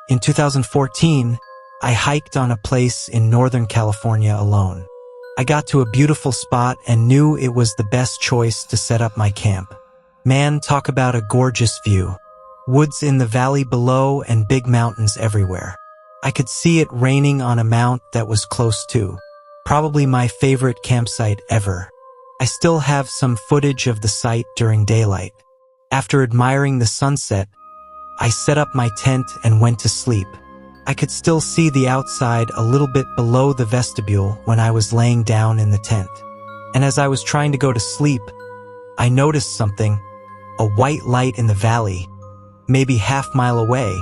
In 2014, I hiked on a place in Northern California alone. I got to a beautiful spot and knew it was the best choice to set up my camp. Man, talk about a gorgeous view. Woods in the valley below and big mountains everywhere. I could see it raining on a mount that was close to. Probably my favorite campsite ever. I still have some footage of the site during daylight. After admiring the sunset, I set up my tent and went to sleep. I could still see the outside a little bit below the vestibule when I was laying down in the tent. And as I was trying to go to sleep, I noticed something, a white light in the valley, maybe half-mile away.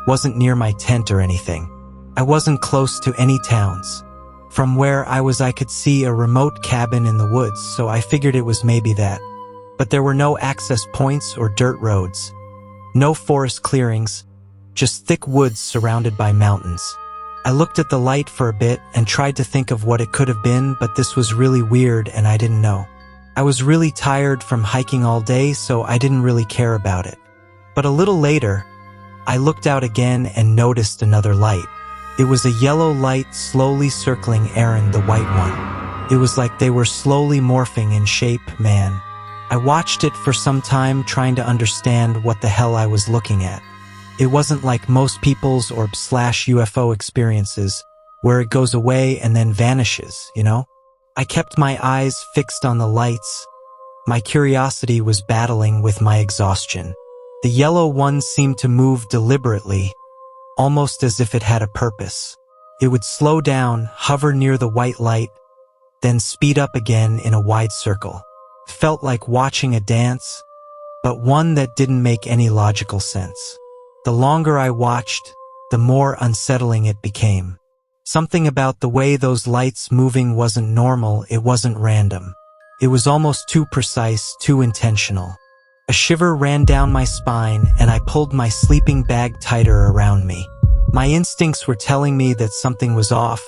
Wasn't near my tent or anything. I wasn't close to any towns. From where I was, I could see a remote cabin in the woods, so I figured it was maybe that. But there were no access points or dirt roads. No forest clearings, just thick woods surrounded by mountains. I looked at the light for a bit and tried to think of what it could have been, but this was really weird and I didn't know. I was really tired from hiking all day, so I didn't really care about it. But a little later, I looked out again and noticed another light. It was a yellow light slowly circling Aaron, the white one. It was like they were slowly morphing in shape, man. I watched it for some time, trying to understand what the hell I was looking at. It wasn't like most people's or UFO experiences, where it goes away and then vanishes, you know? I kept my eyes fixed on the lights. My curiosity was battling with my exhaustion. The yellow one seemed to move deliberately, almost as if it had a purpose. It would slow down, hover near the white light, then speed up again in a wide circle. Felt like watching a dance, but one that didn't make any logical sense. The longer I watched, the more unsettling it became. Something about the way those lights moving wasn't normal, it wasn't random. It was almost too precise, too intentional. A shiver ran down my spine and I pulled my sleeping bag tighter around me. My instincts were telling me that something was off,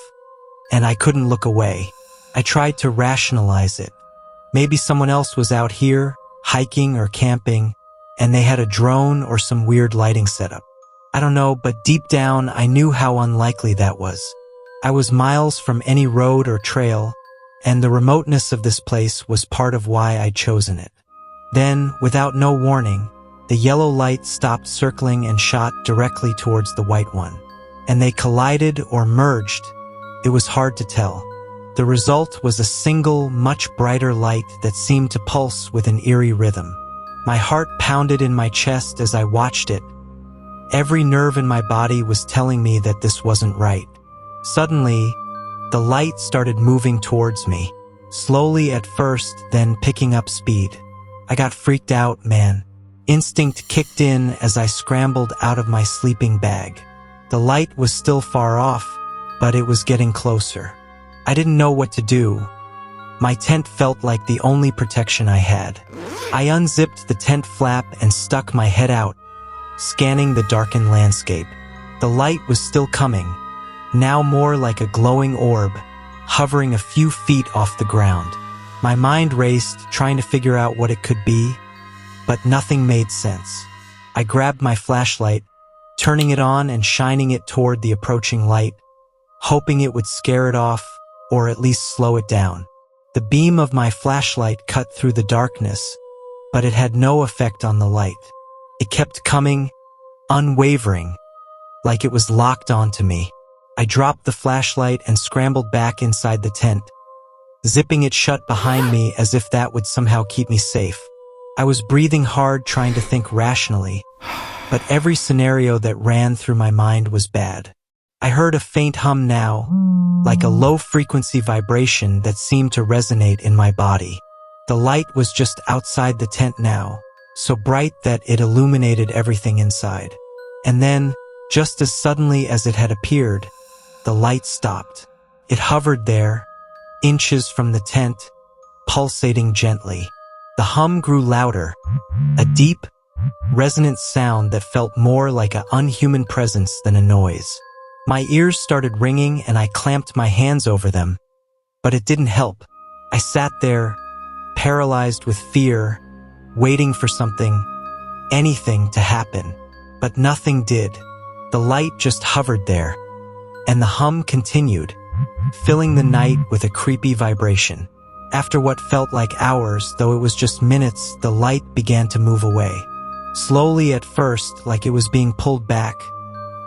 and I couldn't look away. I tried to rationalize it. Maybe someone else was out here, hiking or camping, and they had a drone or some weird lighting setup. I don't know, but deep down I knew how unlikely that was. I was miles from any road or trail, and the remoteness of this place was part of why I'd chosen it. Then, without no warning, the yellow light stopped circling and shot directly towards the white one. And they collided or merged. It was hard to tell. The result was a single, much brighter light that seemed to pulse with an eerie rhythm. My heart pounded in my chest as I watched it. Every nerve in my body was telling me that this wasn't right. Suddenly, the light started moving towards me, slowly at first, then picking up speed. I got freaked out, man. Instinct kicked in as I scrambled out of my sleeping bag. The light was still far off, but it was getting closer. I didn't know what to do. My tent felt like the only protection I had. I unzipped the tent flap and stuck my head out, scanning the darkened landscape. The light was still coming, now more like a glowing orb, hovering a few feet off the ground. My mind raced, trying to figure out what it could be, but nothing made sense. I grabbed my flashlight, turning it on and shining it toward the approaching light, hoping it would scare it off or at least slow it down. The beam of my flashlight cut through the darkness, but it had no effect on the light. It kept coming, unwavering, like it was locked onto me. I dropped the flashlight and scrambled back inside the tent, zipping it shut behind me as if that would somehow keep me safe. I was breathing hard, trying to think rationally, but every scenario that ran through my mind was bad. I heard a faint hum now, like a low-frequency vibration that seemed to resonate in my body. The light was just outside the tent now, so bright that it illuminated everything inside. And then, just as suddenly as it had appeared, the light stopped. It hovered there, inches from the tent, pulsating gently. The hum grew louder, a deep, resonant sound that felt more like an unhuman presence than a noise. My ears started ringing and I clamped my hands over them, but it didn't help. I sat there, paralyzed with fear, waiting for something, anything to happen, but nothing did. The light just hovered there, and the hum continued, filling the night with a creepy vibration. After what felt like hours, though it was just minutes, the light began to move away. Slowly at first, like it was being pulled back,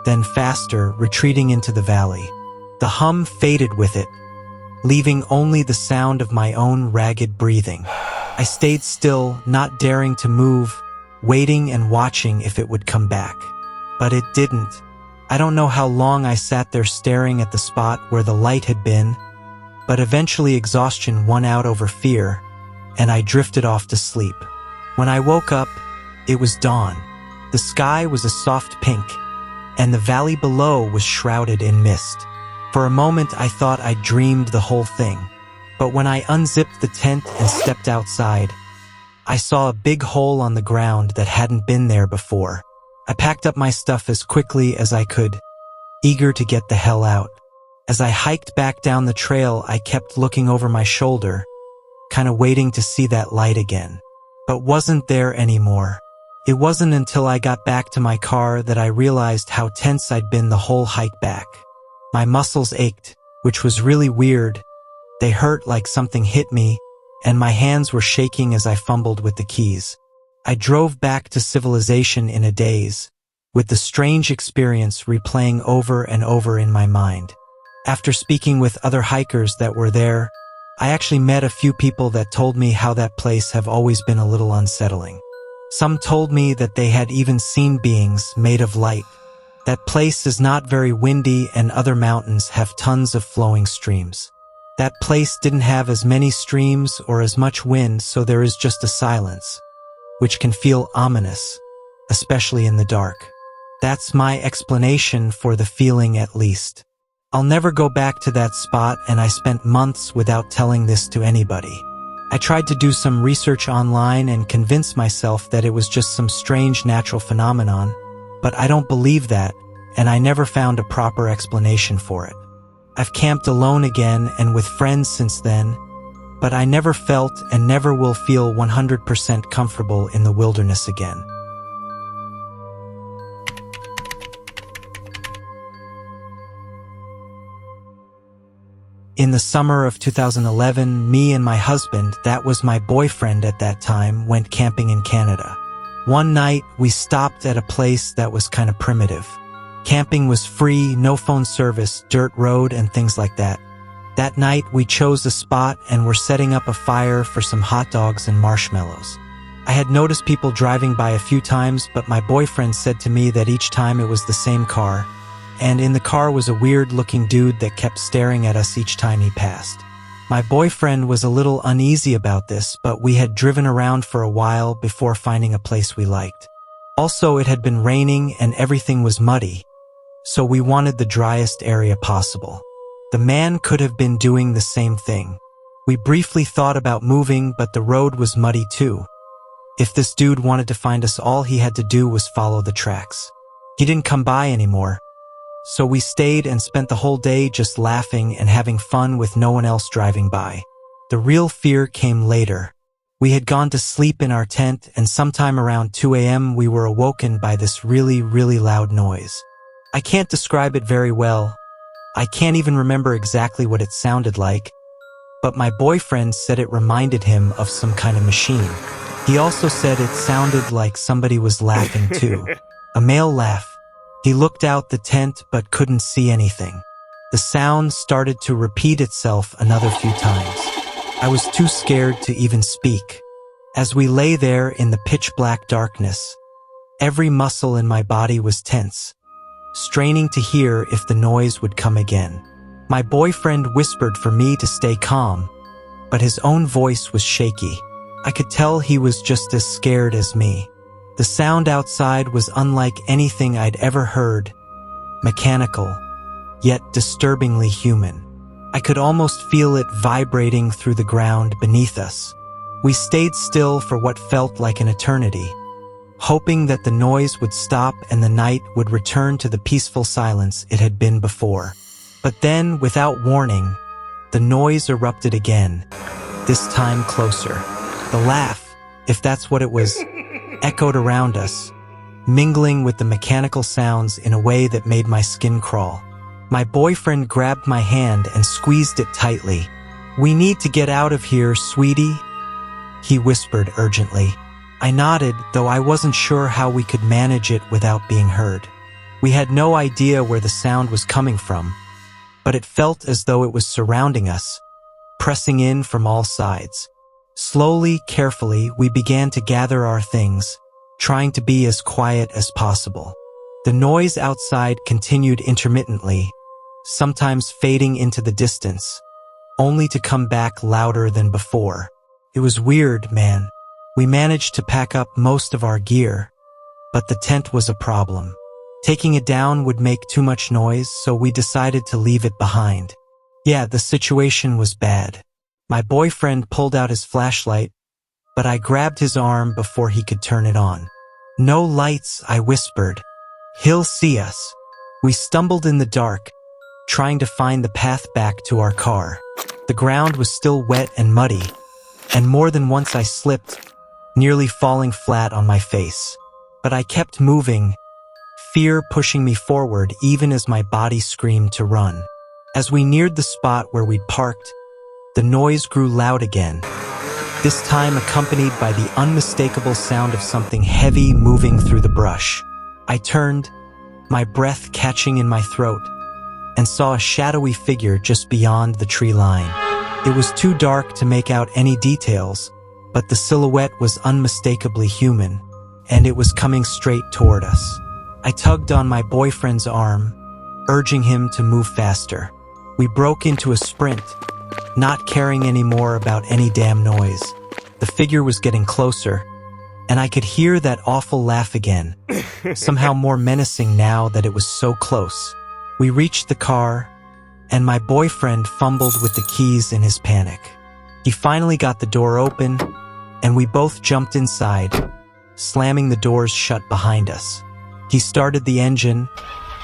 then faster, retreating into the valley. The hum faded with it, leaving only the sound of my own ragged breathing. I stayed still, not daring to move, waiting and watching if it would come back. But it didn't. I don't know how long I sat there staring at the spot where the light had been, but eventually exhaustion won out over fear, and I drifted off to sleep. When I woke up, it was dawn. The sky was a soft pink, and the valley below was shrouded in mist. For a moment, I thought I'd dreamed the whole thing. But when I unzipped the tent and stepped outside, I saw a big hole on the ground that hadn't been there before. I packed up my stuff as quickly as I could, eager to get the hell out. As I hiked back down the trail, I kept looking over my shoulder, kind of waiting to see that light again. But wasn't there anymore. It wasn't until I got back to my car that I realized how tense I'd been the whole hike back. My muscles ached, which was really weird. They hurt like something hit me, and my hands were shaking as I fumbled with the keys. I drove back to civilization in a daze, with the strange experience replaying over and over in my mind. After speaking with other hikers that were there, I actually met a few people that told me how that place have always been a little unsettling. Some told me that they had even seen beings made of light. That place is not very windy, and other mountains have tons of flowing streams. That place didn't have as many streams or as much wind, so there is just a silence, which can feel ominous, especially in the dark. That's my explanation for the feeling, at least. I'll never go back to that spot, and I spent months without telling this to anybody. I tried to do some research online and convince myself that it was just some strange natural phenomenon, but I don't believe that, and I never found a proper explanation for it. I've camped alone again and with friends since then, but I never felt and never will feel 100% comfortable in the wilderness again. In the summer of 2011, me and my husband, that was my boyfriend at that time, went camping in Canada. One night, we stopped at a place that was kind of primitive. Camping was free, no phone service, dirt road, and things like that. That night, we chose a spot and were setting up a fire for some hot dogs and marshmallows. I had noticed people driving by a few times, but my boyfriend said to me that each time it was the same car, and in the car was a weird-looking dude that kept staring at us each time he passed. My boyfriend was a little uneasy about this, but we had driven around for a while before finding a place we liked. Also, it had been raining and everything was muddy, so we wanted the driest area possible. The man could have been doing the same thing. We briefly thought about moving, but the road was muddy too. If this dude wanted to find us, all he had to do was follow the tracks. He didn't come by anymore, so we stayed and spent the whole day just laughing and having fun with no one else driving by. The real fear came later. We had gone to sleep in our tent, and sometime around 2 a.m. we were awoken by this really, really loud noise. I can't describe it very well. I can't even remember exactly what it sounded like, but my boyfriend said it reminded him of some kind of machine. He also said it sounded like somebody was laughing too. A male laugh. He looked out the tent but couldn't see anything. The sound started to repeat itself another few times. I was too scared to even speak. As we lay there in the pitch-black darkness, every muscle in my body was tense, straining to hear if the noise would come again. My boyfriend whispered for me to stay calm, but his own voice was shaky. I could tell he was just as scared as me. The sound outside was unlike anything I'd ever heard, mechanical, yet disturbingly human. I could almost feel it vibrating through the ground beneath us. We stayed still for what felt like an eternity, hoping that the noise would stop and the night would return to the peaceful silence it had been before. But then, without warning, the noise erupted again, this time closer. The laugh, if that's what it was, echoed around us, mingling with the mechanical sounds in a way that made my skin crawl. My boyfriend grabbed my hand and squeezed it tightly. "We need to get out of here, sweetie," he whispered urgently. I nodded, though I wasn't sure how we could manage it without being heard. We had no idea where the sound was coming from, but it felt as though it was surrounding us, pressing in from all sides. Slowly, carefully, we began to gather our things, trying to be as quiet as possible. The noise outside continued intermittently, sometimes fading into the distance, only to come back louder than before. It was weird, man. We managed to pack up most of our gear, but the tent was a problem. Taking it down would make too much noise, so we decided to leave it behind. Yeah, the situation was bad. My boyfriend pulled out his flashlight, but I grabbed his arm before he could turn it on. "No lights," I whispered. "He'll see us." We stumbled in the dark, trying to find the path back to our car. The ground was still wet and muddy, and more than once I slipped, nearly falling flat on my face. But I kept moving, fear pushing me forward even as my body screamed to run. As we neared the spot where we'd parked, the noise grew loud again, this time accompanied by the unmistakable sound of something heavy moving through the brush. I turned, my breath catching in my throat, and saw a shadowy figure just beyond the tree line. It was too dark to make out any details, but the silhouette was unmistakably human, and it was coming straight toward us. I tugged on my boyfriend's arm, urging him to move faster. We broke into a sprint, not caring anymore about any damn noise. The figure was getting closer, and I could hear that awful laugh again, somehow more menacing now that it was so close. We reached the car, and my boyfriend fumbled with the keys in his panic. He finally got the door open, and we both jumped inside, slamming the doors shut behind us. He started the engine,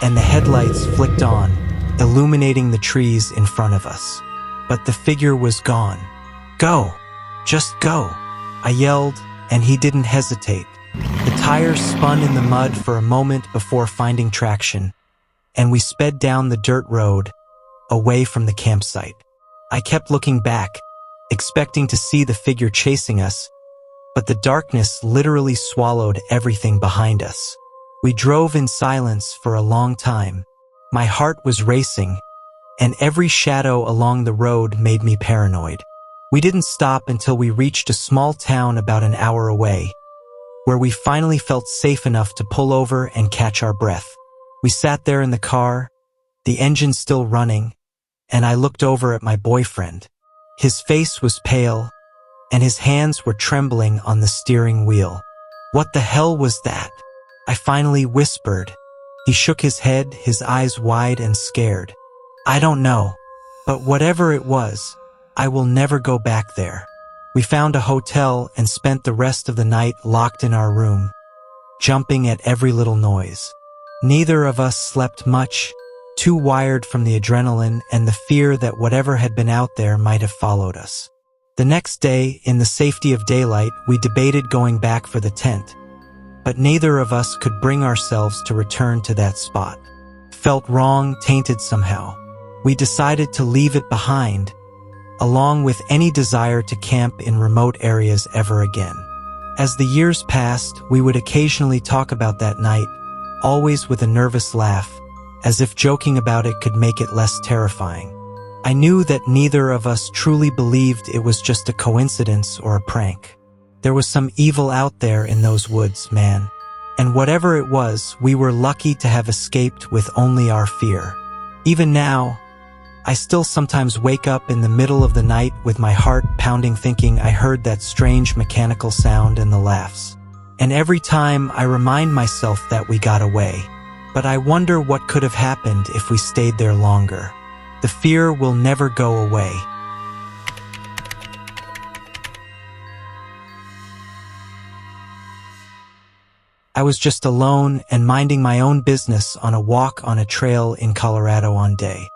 and the headlights flicked on, illuminating the trees in front of us. But the figure was gone. "Go! Just go!" I yelled, and he didn't hesitate. The tires spun in the mud for a moment before finding traction, and we sped down the dirt road, away from the campsite. I kept looking back, expecting to see the figure chasing us, but the darkness literally swallowed everything behind us. We drove in silence for a long time. My heart was racing, and every shadow along the road made me paranoid. We didn't stop until we reached a small town about an hour away, where we finally felt safe enough to pull over and catch our breath. We sat there in the car, the engine still running, and I looked over at my boyfriend. His face was pale, and his hands were trembling on the steering wheel. "What the hell was that?" I finally whispered. He shook his head, his eyes wide and scared. "I don't know, but whatever it was, I will never go back there." We found a hotel and spent the rest of the night locked in our room, jumping at every little noise. Neither of us slept much, too wired from the adrenaline and the fear that whatever had been out there might have followed us. The next day, in the safety of daylight, we debated going back for the tent, but neither of us could bring ourselves to return to that spot. Felt wrong, tainted somehow. We decided to leave it behind, along with any desire to camp in remote areas ever again. As the years passed, we would occasionally talk about that night, always with a nervous laugh, as if joking about it could make it less terrifying. I knew that neither of us truly believed it was just a coincidence or a prank. There was some evil out there in those woods, man. And whatever it was, we were lucky to have escaped with only our fear. Even now, I still sometimes wake up in the middle of the night with my heart pounding thinking I heard that strange mechanical sound and the laughs. And every time I remind myself that we got away. But I wonder what could have happened if we stayed there longer. The fear will never go away. I was just alone and minding my own business on a walk on a trail in Colorado one day.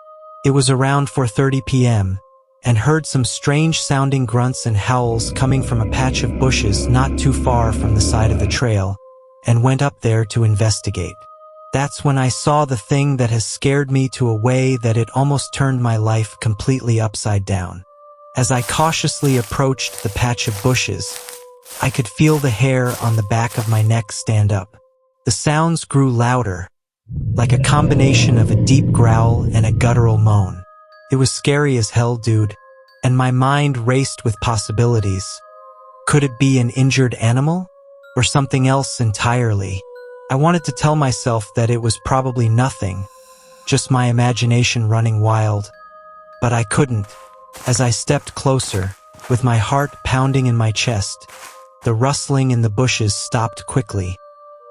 It was around 4:30 p.m., and heard some strange-sounding grunts and howls coming from a patch of bushes not too far from the side of the trail, and went up there to investigate. That's when I saw the thing that has scared me to a way that it almost turned my life completely upside down. As I cautiously approached the patch of bushes, I could feel the hair on the back of my neck stand up. The sounds grew louder, like a combination of a deep growl and a guttural moan. It was scary as hell, dude, and my mind raced with possibilities. Could it be an injured animal? Or something else entirely? I wanted to tell myself that it was probably nothing, just my imagination running wild. But I couldn't. As I stepped closer, with my heart pounding in my chest, the rustling in the bushes stopped quickly,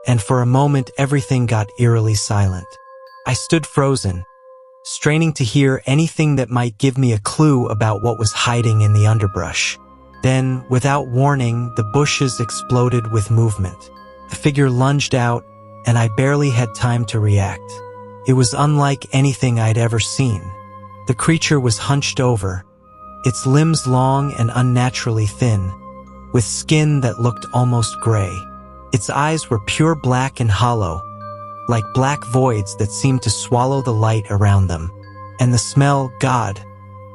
and for a moment everything got eerily silent. I stood frozen, straining to hear anything that might give me a clue about what was hiding in the underbrush. Then, without warning, the bushes exploded with movement. The figure lunged out, and I barely had time to react. It was unlike anything I'd ever seen. The creature was hunched over, its limbs long and unnaturally thin, with skin that looked almost gray. Its eyes were pure black and hollow, like black voids that seemed to swallow the light around them. And the smell, God,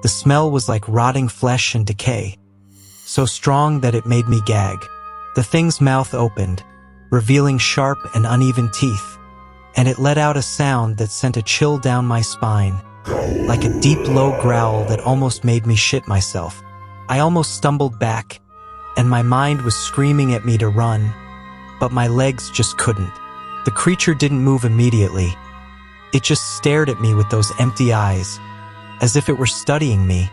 the smell was like rotting flesh and decay, so strong that it made me gag. The thing's mouth opened, revealing sharp and uneven teeth, and it let out a sound that sent a chill down my spine, like a deep low growl that almost made me shit myself. I almost stumbled back, and my mind was screaming at me to run, but my legs just couldn't. The creature didn't move immediately. It just stared at me with those empty eyes, as if it were studying me,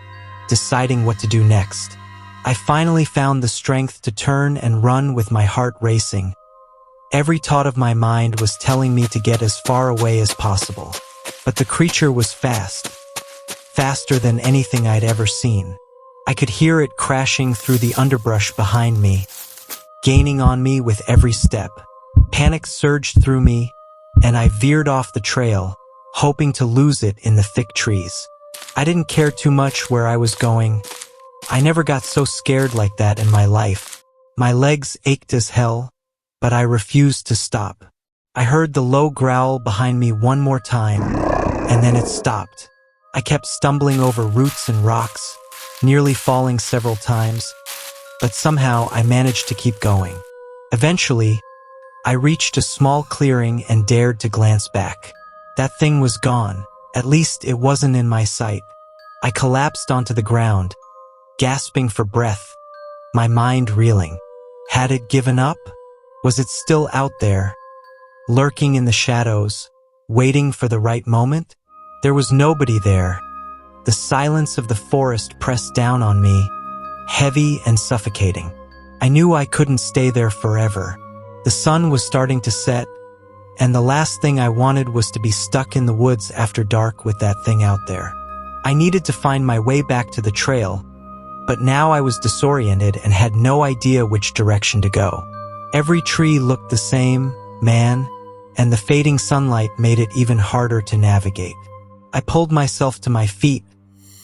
deciding what to do next. I finally found the strength to turn and run with my heart racing. Every thought of my mind was telling me to get as far away as possible. But the creature was fast, faster than anything I'd ever seen. I could hear it crashing through the underbrush behind me, gaining on me with every step. Panic surged through me, and I veered off the trail, hoping to lose it in the thick trees. I didn't care too much where I was going. I never got so scared like that in my life. My legs ached as hell, but I refused to stop. I heard the low growl behind me one more time, and then it stopped. I kept stumbling over roots and rocks, nearly falling several times, but somehow I managed to keep going. Eventually, I reached a small clearing and dared to glance back. That thing was gone. At least it wasn't in my sight. I collapsed onto the ground, gasping for breath, my mind reeling. Had it given up? Was it still out there, lurking in the shadows, waiting for the right moment? There was nobody there. The silence of the forest pressed down on me, heavy and suffocating. I knew I couldn't stay there forever. The sun was starting to set, and the last thing I wanted was to be stuck in the woods after dark with that thing out there. I needed to find my way back to the trail, but now I was disoriented and had no idea which direction to go. Every tree looked the same, man, and the fading sunlight made it even harder to navigate. I pulled myself to my feet,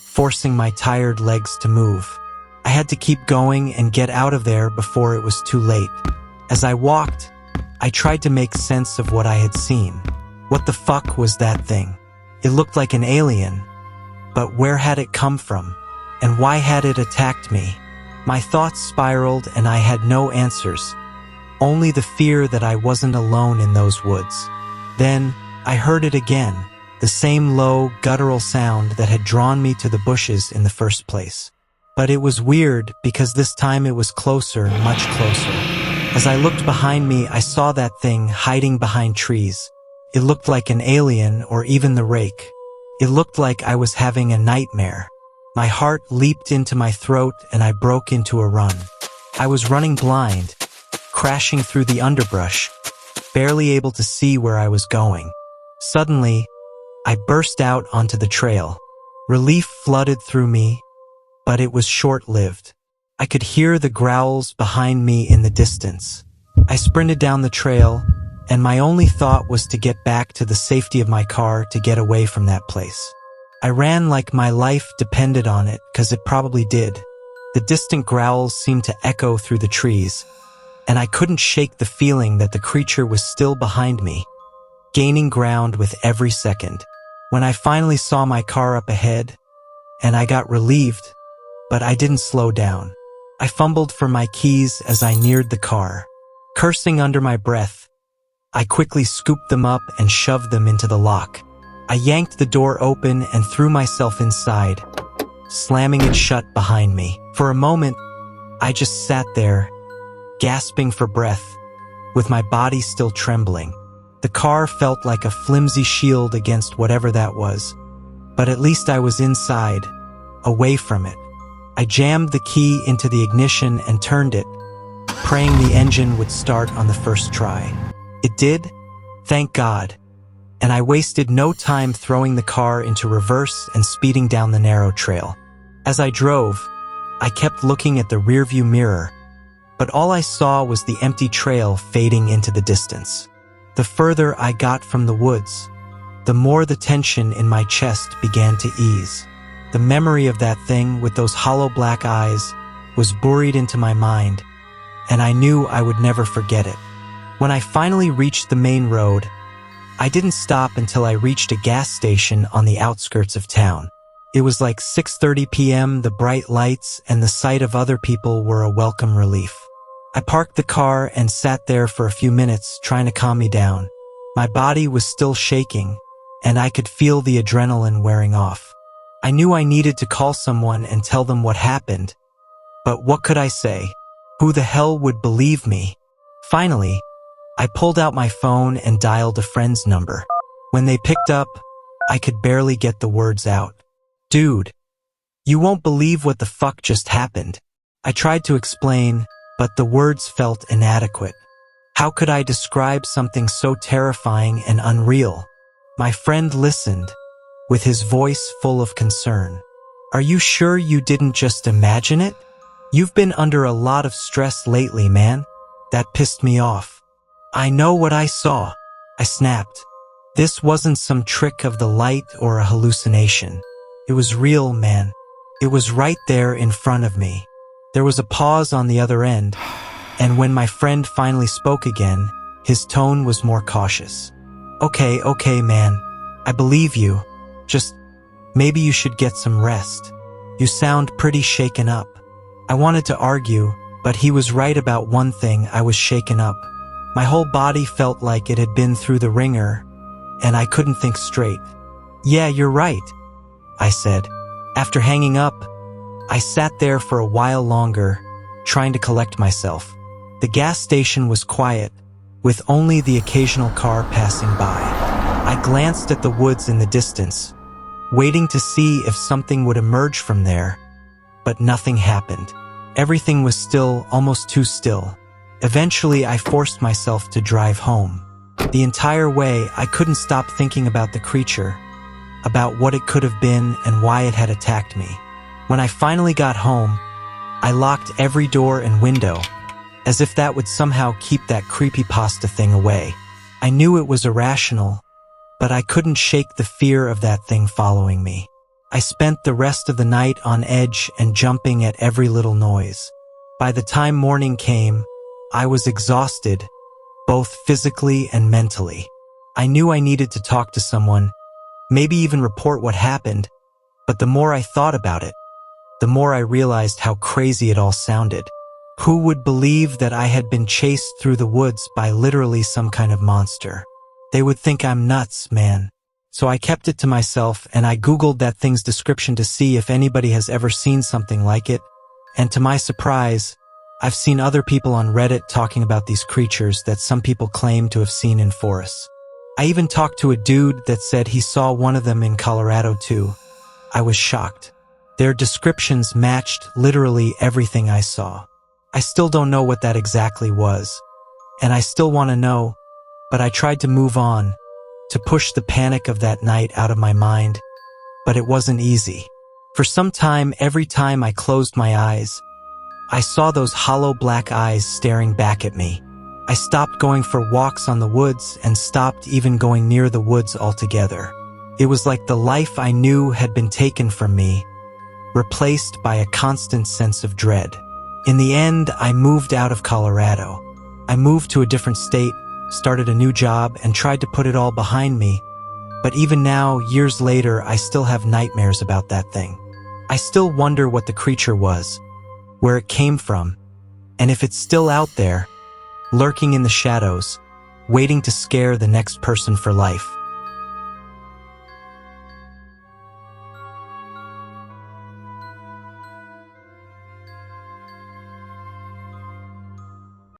forcing my tired legs to move. I had to keep going and get out of there before it was too late. As I walked, I tried to make sense of what I had seen. What the fuck was that thing? It looked like an alien, but where had it come from? And why had it attacked me? My thoughts spiraled and I had no answers. Only the fear that I wasn't alone in those woods. Then, I heard it again, the same low, guttural sound that had drawn me to the bushes in the first place. But it was weird because this time it was closer, much closer. As I looked behind me, I saw that thing hiding behind trees. It looked like an alien or even the rake. It looked like I was having a nightmare. My heart leaped into my throat and I broke into a run. I was running blind, crashing through the underbrush, barely able to see where I was going. Suddenly, I burst out onto the trail. Relief flooded through me, but it was short-lived. I could hear the growls behind me in the distance. I sprinted down the trail, and my only thought was to get back to the safety of my car to get away from that place. I ran like my life depended on it, 'cause it probably did. The distant growls seemed to echo through the trees, and I couldn't shake the feeling that the creature was still behind me, gaining ground with every second. When I finally saw my car up ahead, and I got relieved, but I didn't slow down. I fumbled for my keys as I neared the car. Cursing under my breath, I quickly scooped them up and shoved them into the lock. I yanked the door open and threw myself inside, slamming it shut behind me. For a moment, I just sat there, gasping for breath, with my body still trembling. The car felt like a flimsy shield against whatever that was, but at least I was inside, away from it. I jammed the key into the ignition and turned it, praying the engine would start on the first try. It did, thank God, and I wasted no time throwing the car into reverse and speeding down the narrow trail. As I drove, I kept looking at the rearview mirror, but all I saw was the empty trail fading into the distance. The further I got from the woods, the more the tension in my chest began to ease. The memory of that thing with those hollow black eyes was buried into my mind, and I knew I would never forget it. When I finally reached the main road, I didn't stop until I reached a gas station on the outskirts of town. It was like 6:30 p.m., the bright lights and the sight of other people were a welcome relief. I parked the car and sat there for a few minutes trying to calm me down. My body was still shaking, and I could feel the adrenaline wearing off. I knew I needed to call someone and tell them what happened, but what could I say? Who the hell would believe me? Finally, I pulled out my phone and dialed a friend's number. When they picked up, I could barely get the words out. Dude, you won't believe what the fuck just happened. I tried to explain, but the words felt inadequate. How could I describe something so terrifying and unreal? My friend listened, with his voice full of concern. Are you sure you didn't just imagine it? You've been under a lot of stress lately, man. That pissed me off. I know what I saw, I snapped. This wasn't some trick of the light or a hallucination. It was real, man. It was right there in front of me. There was a pause on the other end, and when my friend finally spoke again, his tone was more cautious. Okay, man. I believe you. Just, maybe you should get some rest. You sound pretty shaken up. I wanted to argue, but he was right about one thing. I was shaken up. My whole body felt like it had been through the ringer, and I couldn't think straight. Yeah, you're right, I said. After hanging up, I sat there for a while longer, trying to collect myself. The gas station was quiet, with only the occasional car passing by. I glanced at the woods in the distance, waiting to see if something would emerge from there, but nothing happened. Everything was still, almost too still. Eventually, I forced myself to drive home. The entire way, I couldn't stop thinking about the creature, about what it could have been and why it had attacked me. When I finally got home, I locked every door and window, as if that would somehow keep that creepypasta thing away. I knew it was irrational, but I couldn't shake the fear of that thing following me. I spent the rest of the night on edge and jumping at every little noise. By the time morning came, I was exhausted, both physically and mentally. I knew I needed to talk to someone, maybe even report what happened, but the more I thought about it, the more I realized how crazy it all sounded. Who would believe that I had been chased through the woods by literally some kind of monster? They would think I'm nuts, man. So I kept it to myself and I Googled that thing's description to see if anybody has ever seen something like it. And to my surprise, I've seen other people on Reddit talking about these creatures that some people claim to have seen in forests. I even talked to a dude that said he saw one of them in Colorado too. I was shocked. Their descriptions matched literally everything I saw. I still don't know what that exactly was, and I still want to know, but I tried to move on, to push the panic of that night out of my mind, but it wasn't easy. For some time, every time I closed my eyes, I saw those hollow black eyes staring back at me. I stopped going for walks on the woods and stopped even going near the woods altogether. It was like the life I knew had been taken from me, replaced by a constant sense of dread. In the end, I moved out of Colorado. I moved to a different state, started a new job, and tried to put it all behind me. But even now, years later, I still have nightmares about that thing. I still wonder what the creature was, where it came from, and if it's still out there, lurking in the shadows, waiting to scare the next person for life.